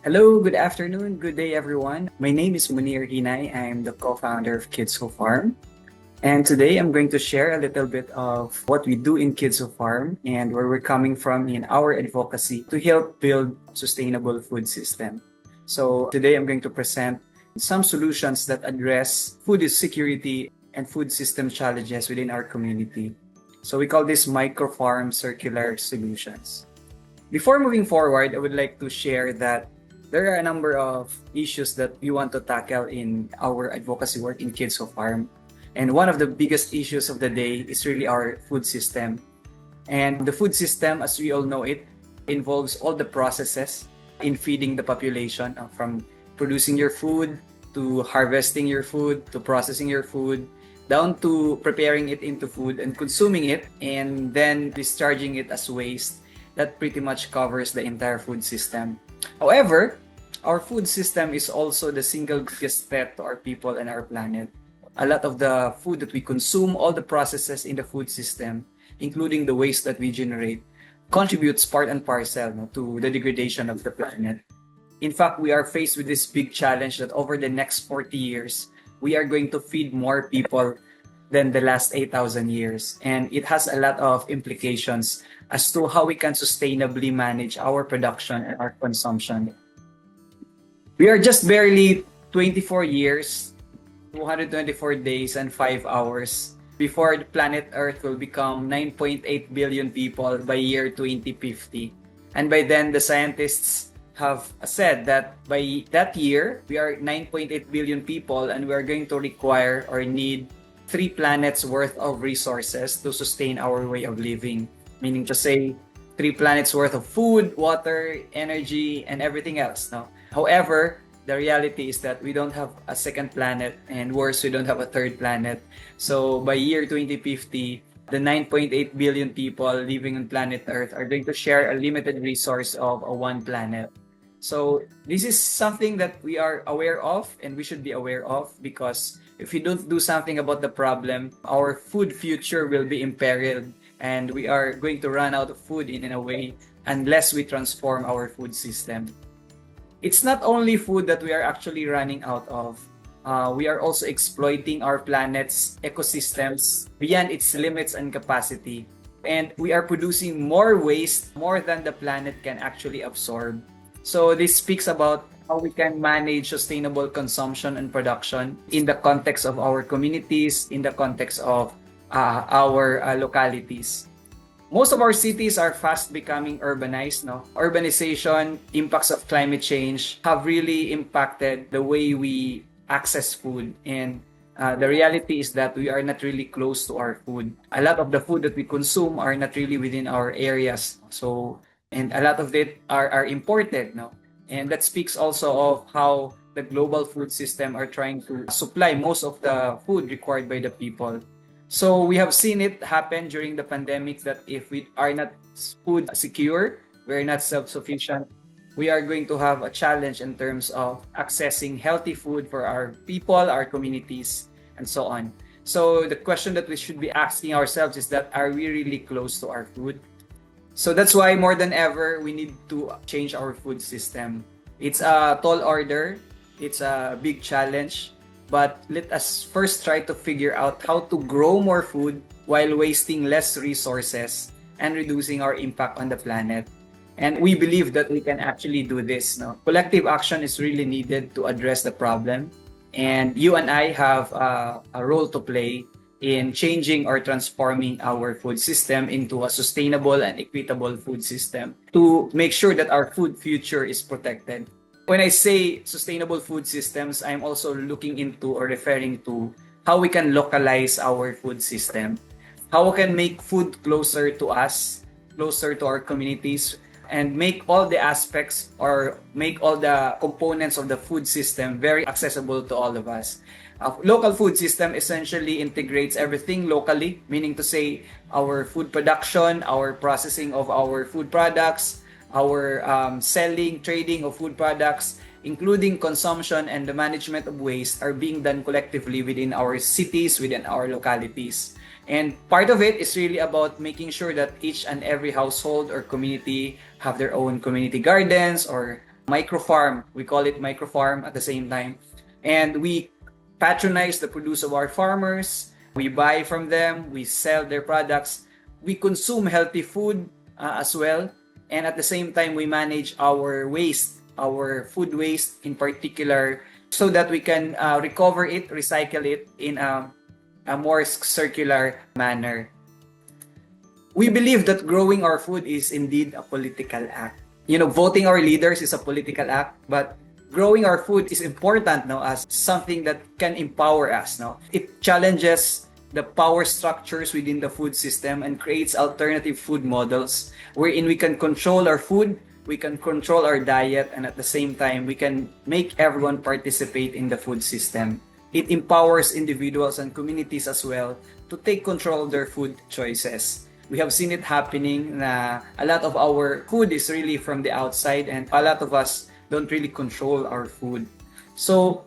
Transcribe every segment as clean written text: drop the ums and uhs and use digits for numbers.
Hello, good afternoon, good day everyone. My name is Muneer Hinay. I'm the co-founder of Kids Who Farm. And today I'm going to share a little bit of what we do in Kids Who Farm and where we're coming from in our advocacy to help build sustainable food system. So today I'm going to present some solutions that address food security and food system challenges within our community. So we call this micro farm circular solutions. Before moving forward, I would like to share that there are a number of issues that we want to tackle in our advocacy work in Kids Who Farm. And one of the biggest issues of the day is really our food system. And the food system, as we all know it, involves all the processes in feeding the population, from producing your food, to harvesting your food, to processing your food, down to preparing it into food and consuming it, and then discharging it as waste. That pretty much covers the entire food system. However, our food system is also the single biggest threat to our people and our planet. A lot of the food that we consume, all the processes in the food system, including the waste that we generate, contributes part and parcel to the degradation of the planet. In fact, we are faced with this big challenge that over the next 40 years, we are going to feed more people than the last 8,000 years. And it has a lot of implications as to how we can sustainably manage our production and our consumption. We are just barely 24 years, 224 days, and 5 hours before the planet Earth will become 9.8 billion people by year 2050. And by then, the scientists have said that by that year, we are 9.8 billion people and we are going to require or need 3 planets worth of resources to sustain our way of living. Meaning to say, 3 planets worth of food, water, energy, and everything else. No? However, the reality is that we don't have a second planet, and worse, we don't have a third planet. So by year 2050, the 9.8 billion people living on planet Earth are going to share a limited resource of a one planet. So this is something that we are aware of and we should be aware of, because if we don't do something about the problem, our food future will be imperiled and we are going to run out of food in a way unless we transform our food system. It's not only food that we are actually running out of. We are also exploiting our planet's ecosystems beyond its limits and capacity. And we are producing more waste, more than the planet can actually absorb. So this speaks about how we can manage sustainable consumption and production in the context of our communities, in the context of our localities. Most of our cities are fast becoming urbanized. No? Urbanization, impacts of climate change have really impacted the way we access food. And the reality is that we are not really close to our food. A lot of the food that we consume are not really within our areas. And a lot of it are imported. No? And that speaks also of how the global food system are trying to supply most of the food required by the people. So we have seen it happen during the pandemic that if we are not food secure, we're not self-sufficient, we are going to have a challenge in terms of accessing healthy food for our people, our communities, and so on. So the question that we should be asking ourselves is that, are we really close to our food? So that's why more than ever, we need to change our food system. It's a tall order. It's a big challenge. But let us first try to figure out how to grow more food while wasting less resources and reducing our impact on the planet. And we believe that we can actually do this. No? Collective action is really needed to address the problem. And you and I have a role to play in changing or transforming our food system into a sustainable and equitable food system to make sure that our food future is protected. When I say sustainable food systems, I'm also looking into or referring to how we can localize our food system, how we can make food closer to us, closer to our communities, and make all the aspects or make all the components of the food system very accessible to all of us. Local food system essentially integrates everything locally, meaning to say our food production, our processing of our food products, our selling, trading of food products, including consumption and the management of waste, are being done collectively within our cities, within our localities. And part of it is really about making sure that each and every household or community have their own community gardens or micro-farm. We call it micro-farm at the same time. And we patronize the produce of our farmers. We buy from them. We sell their products. We consume healthy food as well. And at the same time, we manage our waste, our food waste in particular, so that we can recover it, recycle it in a more circular manner. We believe that growing our food is indeed a political act. Voting our leaders is a political act, but growing our food is important now as something that can empower us. No? It challenges the power structures within the food system and creates alternative food models wherein we can control our food, we can control our diet, and at the same time, we can make everyone participate in the food system. It empowers individuals and communities as well to take control of their food choices. We have seen it happening na a lot of our food is really from the outside and a lot of us don't really control our food. So,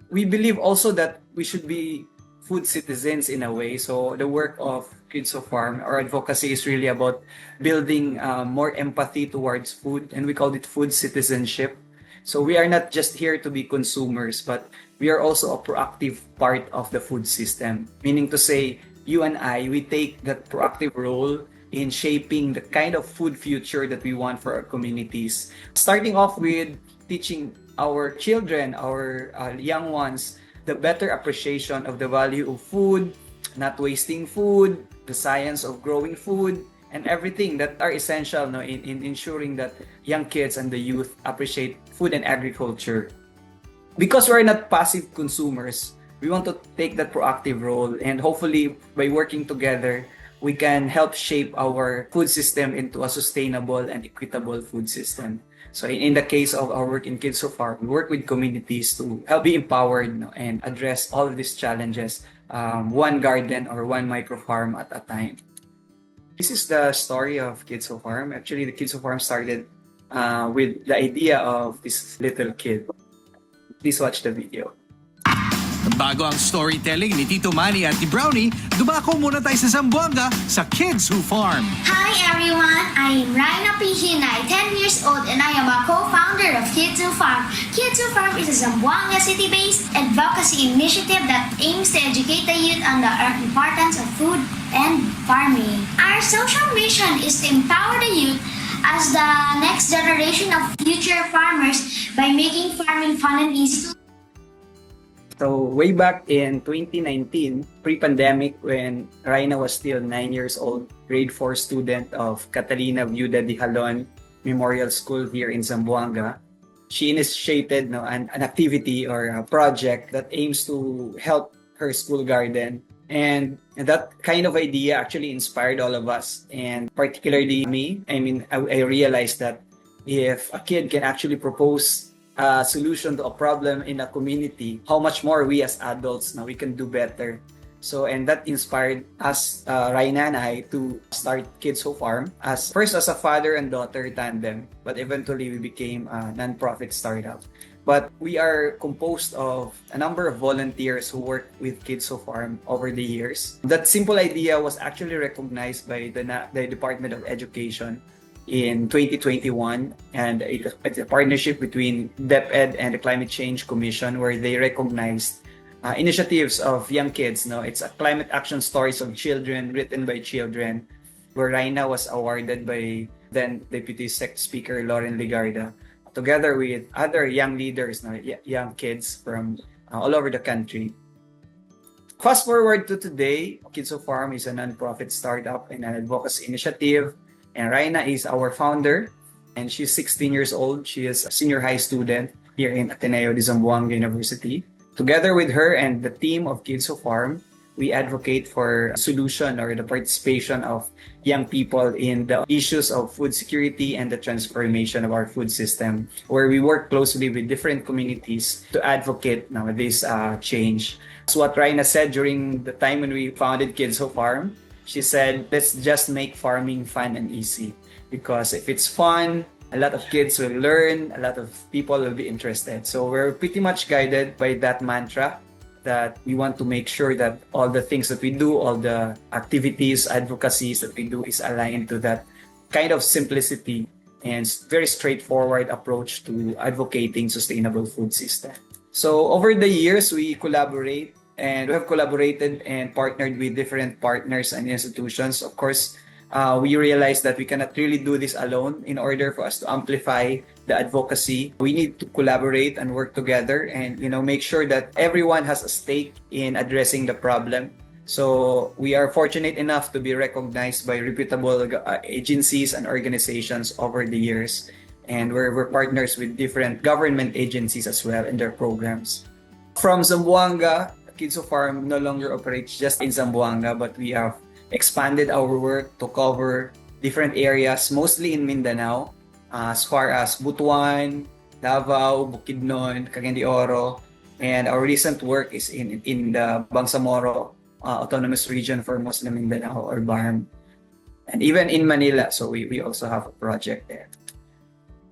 we believe also that we should be food citizens in a way. So, the work of Kids of Farm, our advocacy is really about building more empathy towards food, and we call it food citizenship. So, we are not just here to be consumers, but we are also a proactive part of the food system. Meaning to say, you and I, we take that proactive role in shaping the kind of food future that we want for our communities. Starting off with teaching our children, our young ones, the better appreciation of the value of food, not wasting food, the science of growing food, and everything that are essential in ensuring that young kids and the youth appreciate food and agriculture. Because we're not passive consumers, we want to take that proactive role, and hopefully by working together, we can help shape our food system into a sustainable and equitable food system. So in the case of our work in Kids So Far, we work with communities to help be empowered and address all of these challenges, one garden or one micro farm at a time. This is the story of Kids So Farm. Actually, the Kids So Farm started with the idea of this little kid. Please watch the video. Bago ang storytelling ni Tito Manny at ni Brownie, dumako muna tayo sa Zamboanga sa Kids Who Farm. Hi everyone, I am Muneer Hinay, 10 years old, and I am a co-founder of Kids Who Farm. Kids Who Farm is a Zamboanga city-based advocacy initiative that aims to educate the youth on the importance of food and farming. Our social mission is to empower the youth as the next generation of future farmers by making farming fun and easy to. So way back in 2019, pre-pandemic, when Raina was still 9 years old, grade 4 student of Catalina Viuda de Jalon Memorial School here in Zamboanga, she initiated an activity or a project that aims to help her school garden. And that kind of idea actually inspired all of us, and particularly me. I realized that if a kid can actually propose a solution to a problem in a community, how much more we as adults now we can do better. So, and that inspired us, Raina and I, to start Kids Who Farm first as a father and daughter tandem, but eventually we became a non-profit startup. But we are composed of a number of volunteers who work with Kids Who Farm over the years. That simple idea was actually recognized by the Department of Education in 2021, and it's a partnership between DepEd and the Climate Change Commission, where they recognized initiatives of young kids. It's a climate action stories of children written by children, where Raina was awarded by then Deputy Speaker Lauren Ligarda, together with other young leaders, young kids from all over the country. Fast forward to today, Kids Who Farm is a non-profit startup and an advocacy initiative. And Raina is our founder, and she's 16 years old. She is a senior high student here in Ateneo de Zamboanga University. Together with her and the team of Kids Who Farm, we advocate for a solution or the participation of young people in the issues of food security and the transformation of our food system, where we work closely with different communities to advocate this change. So what Raina said during the time when we founded Kids Who Farm, she said, let's just make farming fun and easy. Because if it's fun, a lot of kids will learn, a lot of people will be interested. So we're pretty much guided by that mantra that we want to make sure that all the things that we do, all the activities, advocacies that we do is aligned to that kind of simplicity and very straightforward approach to advocating sustainable food system. So over the years, we have collaborated and partnered with different partners and institutions. Of course, we realized that we cannot really do this alone. In order for us to amplify the advocacy, we need to collaborate and work together and make sure that everyone has a stake in addressing the problem. So we are fortunate enough to be recognized by reputable agencies and organizations over the years. And we're partners with different government agencies as well in their programs. From Zamboanga, Kids of Farm no longer operates just in Zamboanga, but we have expanded our work to cover different areas, mostly in Mindanao, as far as Butuan, Davao, Bukidnon, Cagayan de Oro, and our recent work is in the Bangsamoro Autonomous Region for Muslim Mindanao, or BARM, and even in Manila. So we also have a project there.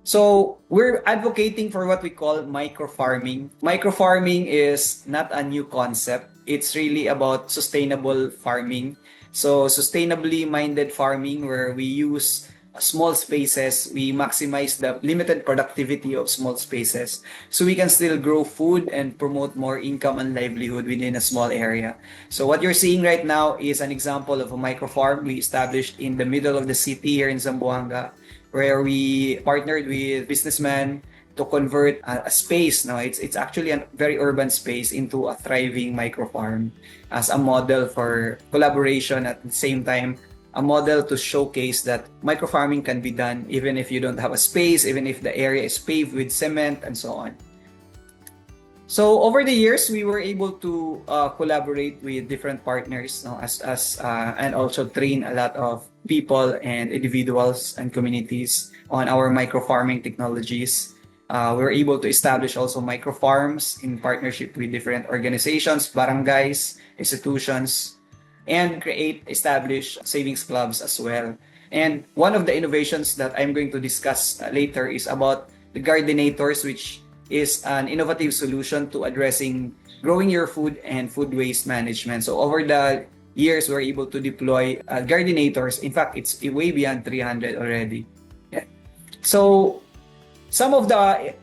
So we're advocating for what we call micro-farming. Micro-farming is not a new concept. It's really about sustainable farming. So sustainably minded farming, where we use small spaces, we maximize the limited productivity of small spaces so we can still grow food and promote more income and livelihood within a small area. So what you're seeing right now is an example of a micro-farm we established in the middle of the city here in Zamboanga, where we partnered with businessmen to convert a space. Now it's actually a very urban space into a thriving micro-farm as a model for collaboration, at the same time a model to showcase that micro-farming can be done even if you don't have a space, even if the area is paved with cement and so on. So over the years, we were able to collaborate with different partners, and also train a lot of people and individuals and communities on our micro-farming technologies. We were able to establish also micro-farms in partnership with different organizations, barangays, institutions, and establish savings clubs as well. And one of the innovations that I'm going to discuss later is about the Gardenators, which is an innovative solution to addressing growing your food and food waste management. So over the years, we're able to deploy Gardenators. In fact, it's way beyond 300 already. Yeah. So some of the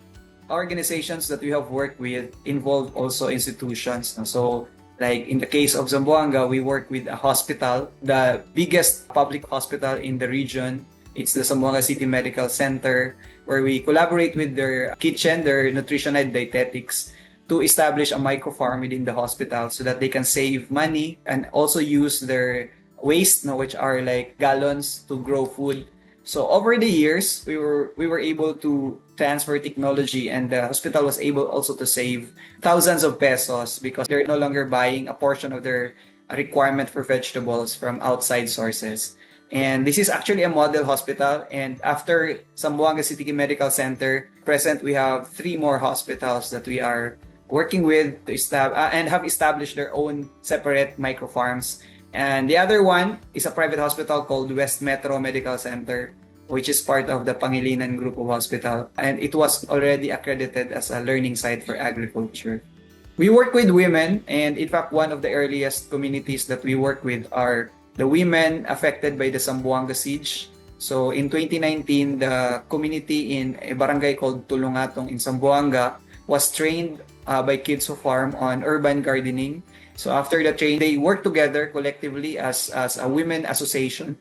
organizations that we have worked with involve also institutions. So like in the case of Zamboanga, we work with a hospital, the biggest public hospital in the region. It's the Zamboanga City Medical Center, where we collaborate with their kitchen, their nutrition and dietetics, to establish a micro-farm within the hospital so that they can save money and also use their waste, which are like gallons, to grow food. So over the years, we were able to transfer technology, and the hospital was able also to save thousands of pesos because they're no longer buying a portion of their requirement for vegetables from outside sources. And this is actually a model hospital. And after Zamboanga City Medical Center, present we have 3 more hospitals that we are working with to and have established their own separate micro farms. And the other one is a private hospital called West Metro Medical Center, which is part of the Pangilinan Group of Hospital. And it was already accredited as a learning site for agriculture. We work with women, and in fact, one of the earliest communities that we work with are the women affected by the Zamboanga siege. So in 2019, the community in a barangay called Tulungatong in Zamboanga was trained by Kids Who Farm on urban gardening. So after the training, they worked together collectively as a women association,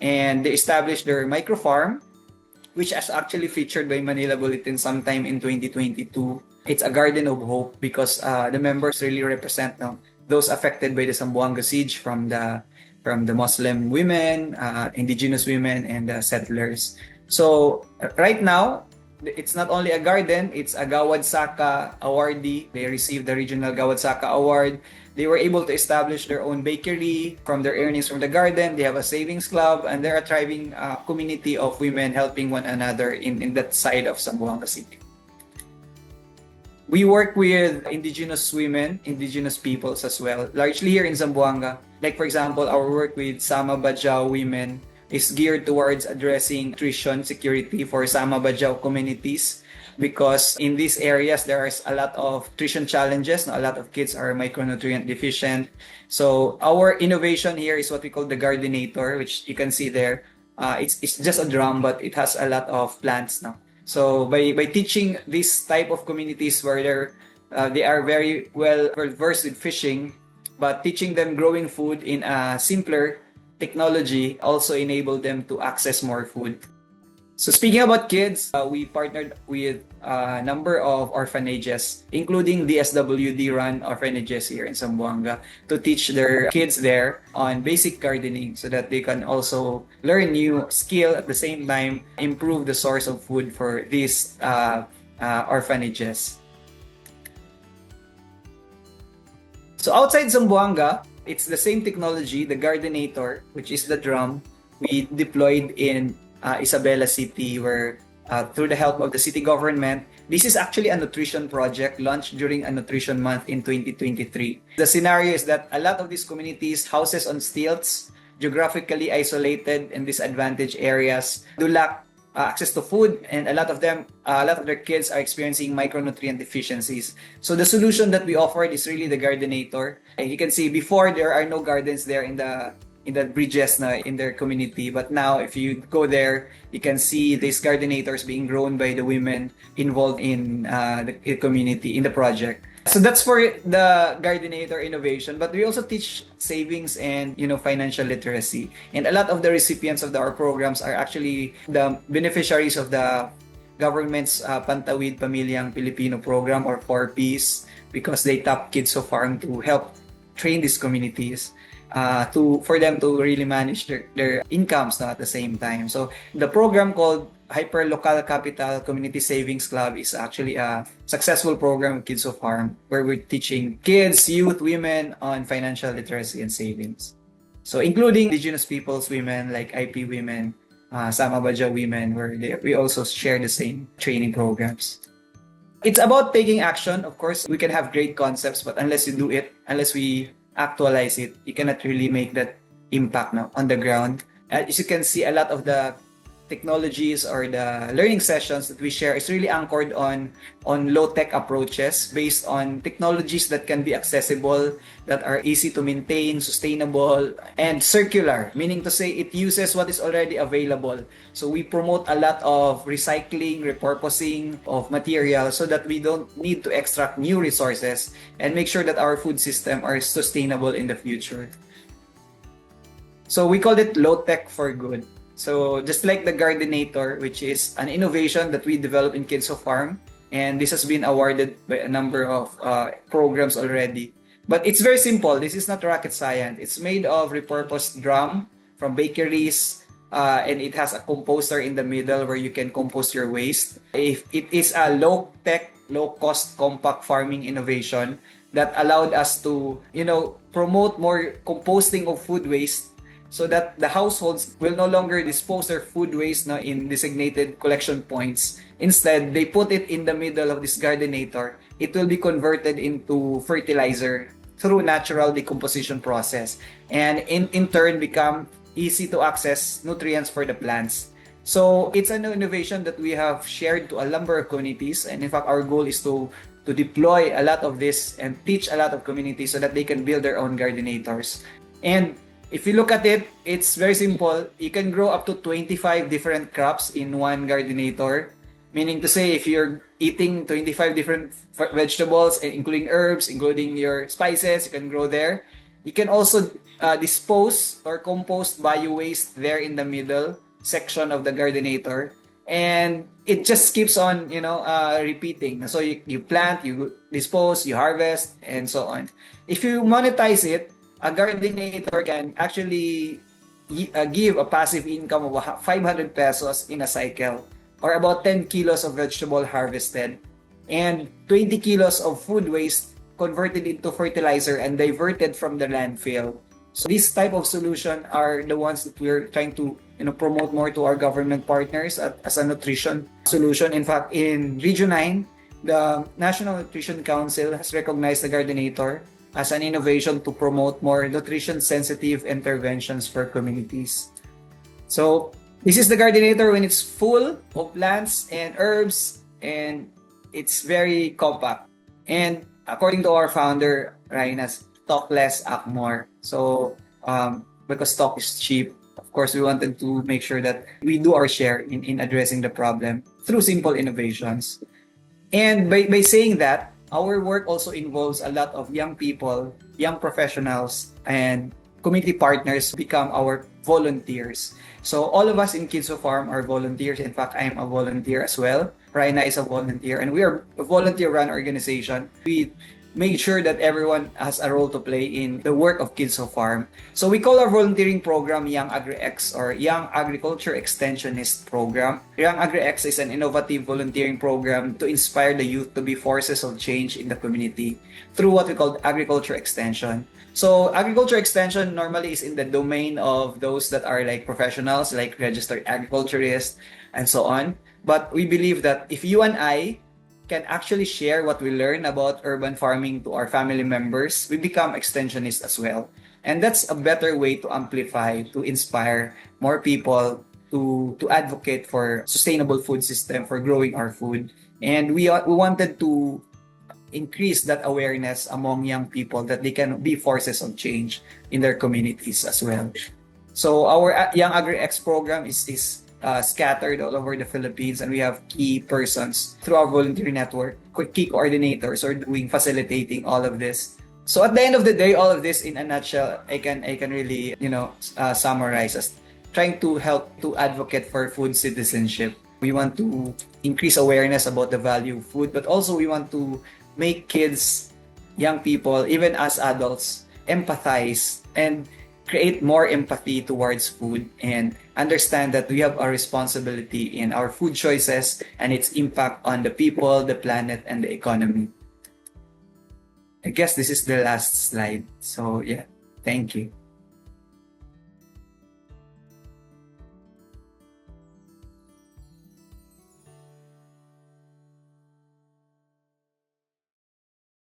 and they established their micro farm, which is actually featured by Manila Bulletin sometime in 2022. It's a garden of hope because the members really represent those affected by the Zamboanga siege, from the Muslim women, indigenous women, and settlers. So right now, it's not only a garden, it's a Gawad Saka awardee. They received the regional Gawad Saka award. They were able to establish their own bakery from their earnings from the garden. They have a savings club, and they're a thriving community of women helping one another in that side of Zamboanga City. We work with indigenous women, indigenous peoples as well, largely here in Zamboanga. Like for example, our work with Sama Bajau women is geared towards addressing nutrition security for Sama Bajau communities, because in these areas there is a lot of nutrition challenges. A lot of kids are micronutrient deficient. So our innovation here is what we call the Gardenator, which you can see there. it's just a drum, but it has a lot of plants now. So by teaching this type of communities where they are very well versed with fishing, but teaching them growing food in a simpler technology also enable them to access more food. So speaking about kids, we partnered with a number of orphanages, including DSWD-run orphanages here in Zamboanga, to teach their kids there on basic gardening so that they can also learn new skill at the same time, improve the source of food for these orphanages. So outside Zamboanga, it's the same technology, the Gardenator, which is the drum, we deployed in Isabela City, where through the help of the city government, this is actually a nutrition project launched during a nutrition month in 2023. The scenario is that a lot of these communities, houses on stilts, geographically isolated in disadvantaged areas, do lack access to food, and a lot of their kids are experiencing micronutrient deficiencies. So the solution that we offered is really the Gardenator. And you can see before there are no gardens there in the bridges na in their community, but now if you go there, you can see these gardenators being grown by the women involved in the community in the project. So that's for the Gardenator innovation, but we also teach savings and financial literacy. And a lot of the recipients of our programs are actually the beneficiaries of the government's Pantawid Pamilyang Pilipino program, or 4Ps, because they tap Kids of Farm to help train these communities. For them to really manage their incomes at the same time. So the program called Hyper Local Capital Community Savings Club is actually a successful program of Kids of Farm, where we're teaching kids, youth, women on financial literacy and savings. So including indigenous peoples women like IP women, Sama Baja women, where we also share the same training programs. It's about taking action. Of course, we can have great concepts, but unless you do it, unless we actualize it, you cannot really make that impact now on the ground. As you can see, a lot of the technologies or the learning sessions that we share is really anchored on low-tech approaches based on technologies that can be accessible, that are easy to maintain, sustainable, and circular, meaning to say it uses what is already available. So we promote a lot of recycling, repurposing of material so that we don't need to extract new resources and make sure that our food system are sustainable in the future. So we call it low-tech for good. So just like the Gardenator, which is an innovation that we developed in Kids of Farm, and this has been awarded by a number of programs already. But it's very simple. This is not rocket science. It's made of repurposed drum from bakeries, and it has a composter in the middle where you can compost your waste. It is a low-tech, low-cost, compact farming innovation that allowed us to, promote more composting of food waste, so that the households will no longer dispose their food waste in designated collection points. Instead, they put it in the middle of this Gardenator. It will be converted into fertilizer through natural decomposition process, and in turn become easy to access nutrients for the plants. So it's an innovation that we have shared to a number of communities, and in fact our goal is to deploy a lot of this and teach a lot of communities so that they can build their own Gardenators. And if you look at it, it's very simple. You can grow up to 25 different crops in one Gardenator. Meaning to say, if you're eating 25 different vegetables, including herbs, including your spices, you can grow there. You can also dispose or compost bio-waste there in the middle section of the Gardenator. And it just keeps on, repeating. So you plant, you dispose, you harvest, and so on. If you monetize it, a Gardenator can actually give a passive income of 500 pesos in a cycle, or about 10 kilos of vegetable harvested, and 20 kilos of food waste converted into fertilizer and diverted from the landfill. So this type of solution are the ones that we're trying to promote more to our government partners as a nutrition solution. In fact, in Region 9, the National Nutrition Council has recognized the Gardenator as an innovation to promote more nutrition-sensitive interventions for communities. So this is the Gardenator when it's full of plants and herbs, and it's very compact. And according to our founder, Rainas, talk less, act more. So because talk is cheap, of Of course, we wanted to make sure that we do our share in addressing the problem through simple innovations. And by saying that, our work also involves a lot of young people, young professionals, and community partners become our volunteers. So all of us in Kids Who Farm are volunteers. In fact, I am a volunteer as well. Raina is a volunteer, and we are a volunteer-run organization. We make sure that everyone has a role to play in the work of Kids Who Farm. So we call our volunteering program Young Agri-X, or Young Agriculture Extensionist Program. Young Agri-X is an innovative volunteering program to inspire the youth to be forces of change in the community through what we call agriculture extension. So agriculture extension normally is in the domain of those that are like professionals, like registered agriculturists and so on. But we believe that if you and I can actually share what we learn about urban farming to our family members, we become extensionists as well. And that's a better way to amplify, to inspire more people to advocate for sustainable food system, for growing our food. And we wanted to increase that awareness among young people that they can be forces of change in their communities as well. So our Young Agri-X program is scattered all over the Philippines, and we have key persons through our volunteer network, key coordinators are doing facilitating all of this. So at the end of the day, all of this in a nutshell, I can really summarize as trying to help to advocate for food citizenship. We want to increase awareness about the value of food, but also we want to make kids, young people, even as adults, empathize and create more empathy towards food and understand that we have a responsibility in our food choices and its impact on the people, the planet, and the economy. I guess this is the last slide. So yeah, thank you.